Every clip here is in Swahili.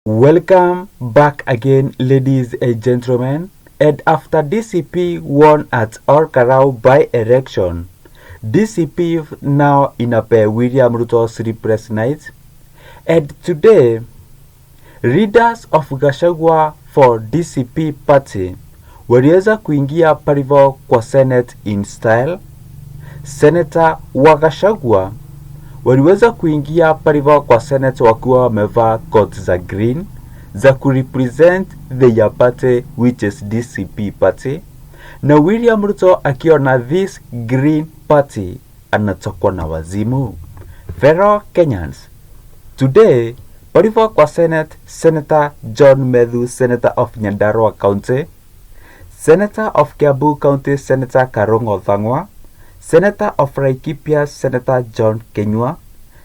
Welcome back again, ladies and gentlemen. And after DCP won at Olkalau by election, DCP now inapea William Ruto sleepless nights. And today, leaders of Gachagua for DCP party waliweza kuingia palivo kwa Senate in style. Senator wa Gachagua waliweza kuingia palivo kwa Senate wakiwa wamevaa coat za green za kurepresent their party, which is DCP party, na William Ruto akiona this green party anatokwa na wazimu. Fellow Kenyans, today palivo kwa Senate, Senator John Medhu, Senator of Nyandarua County, Senator of Kiambu County, Senator Karongo Thang'wa, Senator of Laikipia, Senator John Kenyua,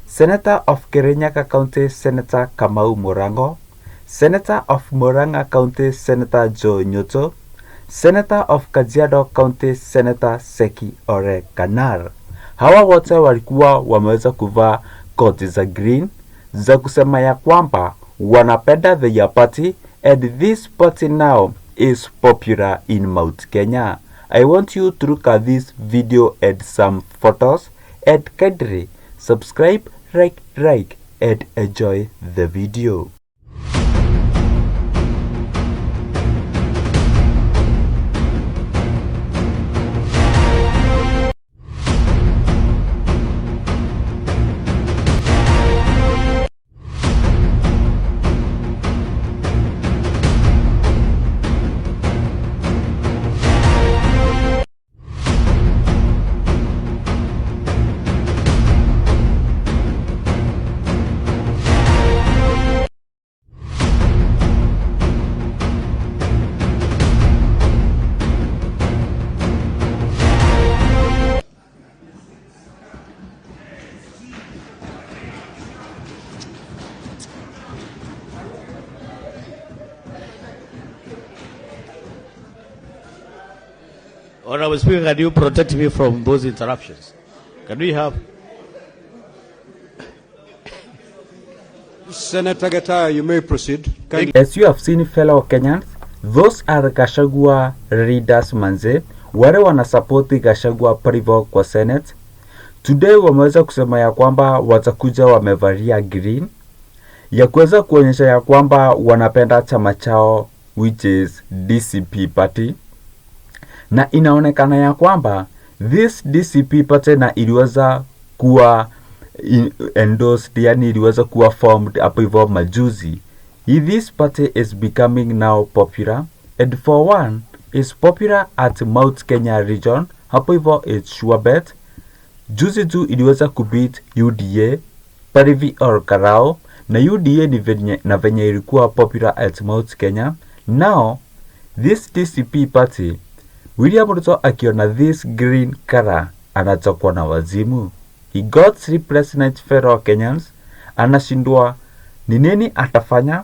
Senator of Kirinyaga County, Senator Kamau Morango, Senator of Murang'a County, Senator Joe Nyoto, Senator of Kajiado County, Senator Seki Ore Kanar. Hawa wote walikuwa wameweza kuvaa koti za green za kusema ya kwamba wanapenda their party, and this party now is popular in Mount Kenya. I want you to look at this video and some photos, and kindly subscribe, like, and enjoy the video. Honorable Speaker, can you protect me from those interruptions? Can we have... Senator Getachew, you may proceed. As you have seen, fellow Kenyans, those are Gachagua leaders manze, wale wanasupporti Gachagua palivo kwa Senate. Today wameweza kusema ya kwamba watakuja wamevalia green, ya kuweza kuonyesha ya kwamba wanapenda chama chao, which is DCP party. Na inaonekana ya kwamba this DCP party na iliweza kuwa endorsed, yani iliweza kuwa formed hapo hivyo majuzi. This party is becoming now popular, and for one is popular at Mount Kenya region, hapo hivyo it's sure bet. Juzi tu iliweza kubeat UDA palivi Olkalau, na UDA ni venye ilikuwa popular at Mount Kenya. Now this DCP party, William Ruto akiona this green color anatokwa na wazimu. He got sleepless nights, fellow Kenyans. Anashindwa ni nini atafanya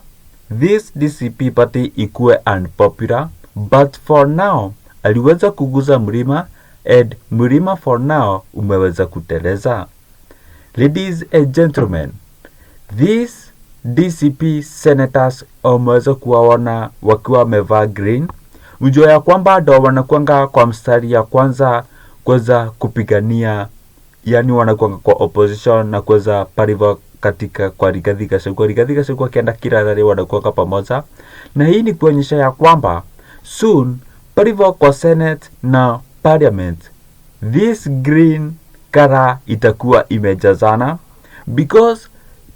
this DCP party ikuwe unpopular, but for now aliweza kuguza mlima, and mlima for now umeweza kuteleza. Ladies and gentlemen, these DCP senators wameweza kuwaona wakiwa wamevaa green. Ujua ya kwamba ndo wanakuanga kwa mstari ya kwanza kuweza kupigania, yani wanakuanga kwa opposition na kuweza palivo katika kwa Rigathi Gachagua kienda kila rali wanakuanga pamoja. Na hii ni kuonyesha ya kwamba soon palivo kwa Senate na Parliament, this green color itakuwa imejazana, because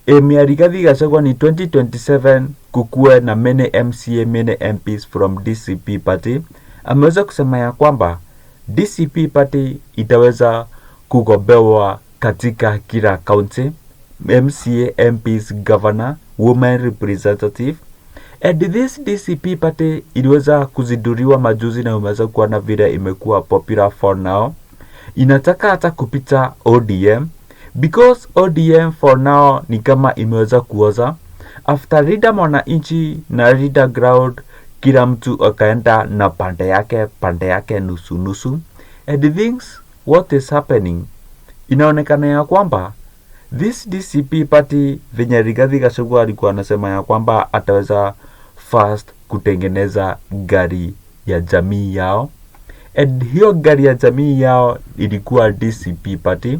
Rigathi Gachagua ni 2027 kukuwe na many MCA, many MPs from DCP party. Ameweza kusema ya kwamba DCP party itaweza kugobewa katika kila county, MCA, MPs, governor, women representative. And this DCP party iliweza kuziduriwa majuzi na umeweza kuona vile imekuwa popular for now. Inataka hata kupita ODM, because ODM for now ni kama imeweza kuoza. After leader mwananchi na leader ground, kila mtu akaenda na pande yake nusu. And things what is happening, inaonekana ya kwamba This DCP party venye Rigathi Gachagua alikuwa anasema ya kwamba ataweza first kutengeneza gari ya jamii yao, and hiyo gari ya jamii yao ilikuwa DCP party,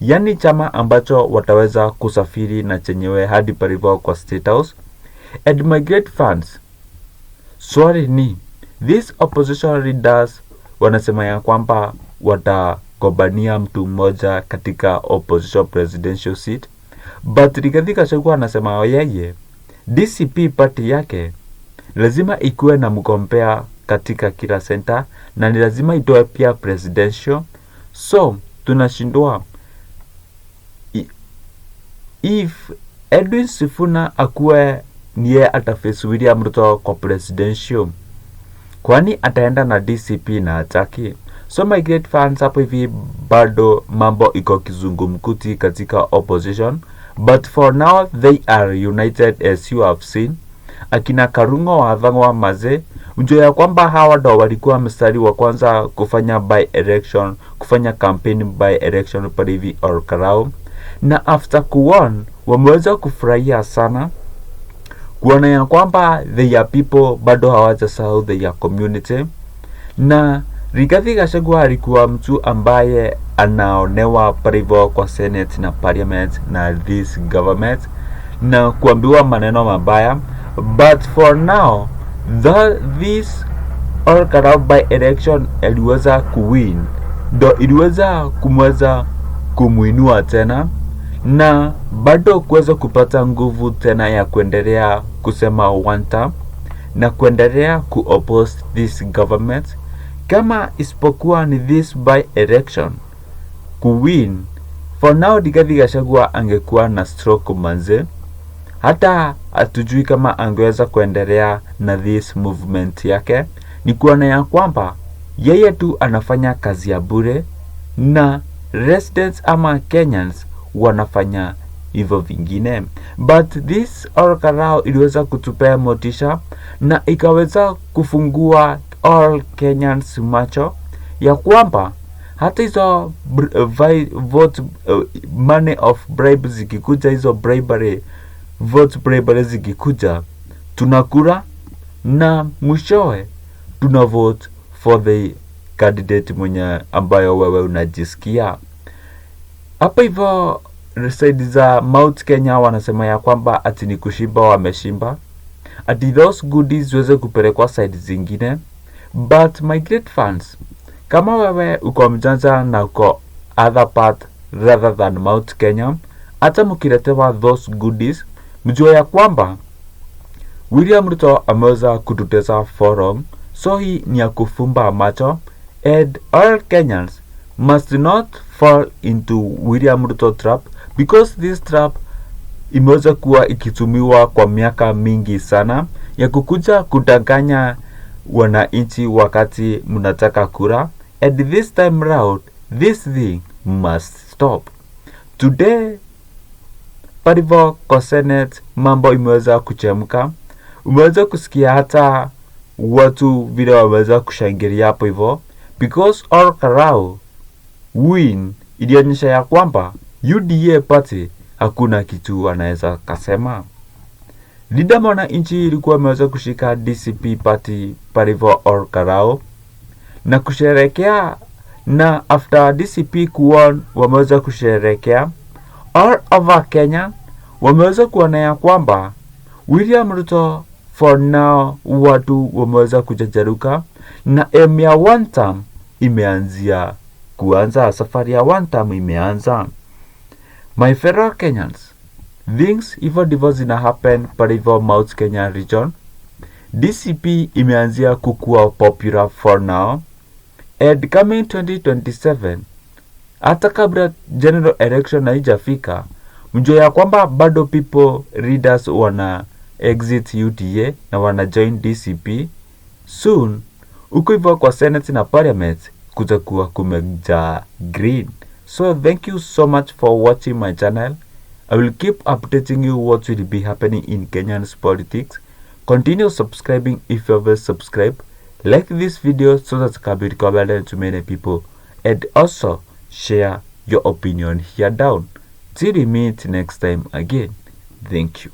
yani chama ambacho wataweza kusafiri na chenyewe hadi palipo kwa State House. And my great fans, swali ni these opposition leaders wanasema ya kwamba watagombania mtu mmoja katika opposition presidential seat, but Rigathi Gachagua anasema yeye DCP party yake lazima ikuwe na mgombea katika kila center na ni lazima itoe pia presidential. So tunashindwa if Edwin Sifuna akuwe niye ataface William Ruto kwa presidential, kwani ataenda na DCP na ataki. So my great fans, hapo hivi bado mambo iko kizungumkuti katika opposition, but for now they are united as you have seen. Akina Karungo wa Thang'wa Maze, mjue ya kwamba hawa ndo walikuwa mstari wa kwanza kufanya by election, kufanya campaign by election pale hivi Olkarau, na after kuwon wameweza kufurahia sana kuona ya kwamba their people bado hawajasahau their community. Na Rigathi Gachagua alikuwa mtu ambaye anaonewa pale hivyo kwa Senate na Parliament na this government na kuambiwa maneno mabaya, but for now this Olkarau by election iliweza kuwin, ndo iliweza kumweza kumuinua tena na bado kuweza kupata nguvu tena ya kuendelea kusema one term na kuendelea kuoppose this government. Kama isipokuwa ni this by election kuwin, for now Rigathi Gachagua angekuwa na stroke manze, hata hatujui kama angeweza kuendelea na this movement yake. Ni kuona ya kwamba yeye tu anafanya kazi ya bure na residents ama Kenyans wanafanya hivyo vingine. But this Olkarau iliweza kutupea motisha na ikaweza kufungua all Kenyans macho ya kwamba hata hizo vote money of bribe zikikuja, hizo bribery vote bribery zikikuja, tunakura na mwishowe tuna vote for the candidate mwenye ambayo wewe unajisikia. Hapa hivyo side za Mount Kenya wanasema ya kwamba ati ni kushimba wameshimba, ati those goodies weze kupelekwa side zingine. But my great fans, kama wewe uko mjanja na uko other part rather than Mount Kenya, hata mkiletewa those goodies, mjue ya kwamba William Ruto ameweza kututeza forum, so hii ni ya kufumba macho, and all Kenyans must not fall into William Ruto trap, because this trap imeweza kuwa ikitumiwa kwa miaka mingi sana ya kukuja kudanganya wananchi wakati mnataka kura, and this time round this thing must stop. Today palivo kwa Senate mambo imeweza kuchemka, umeweza kusikia hata watu vile wameweza kushangilia hapo hivyo, because Olkarau win ilionyesha ya kwamba UDA party hakuna kitu anaweza kasema. Linda mwananchi ilikuwa ameweza kushika DCP party palivo Olkarau na kusherekea, na after DCP kuwon wameweza kusherekea. All over Kenya wameweza kuona ya kwamba William Ruto for now watu wameweza kujajaruka na ya one term imeanzia kuanza, safari ya one term imeanza. My fellow Kenyans, things hivyo ndivyo zina happen palivo Mount Kenya region. DCP imeanzia kukua popular for now, and coming 2027 hata kabla general election haijafika, mjue ya kwamba bado people readers wana exit UDA na wana join DCP soon. Uko hivyo kwa Senate na Parliament kutakuwa kumeja green. So thank you so much for watching my channel. I will keep updating you what will be happening in Kenyan's politics. Continue subscribing if you haven't subscribed. Like this video so that it can be recommended to many people, and also share your opinion here down. Till we meet next time again, thank you.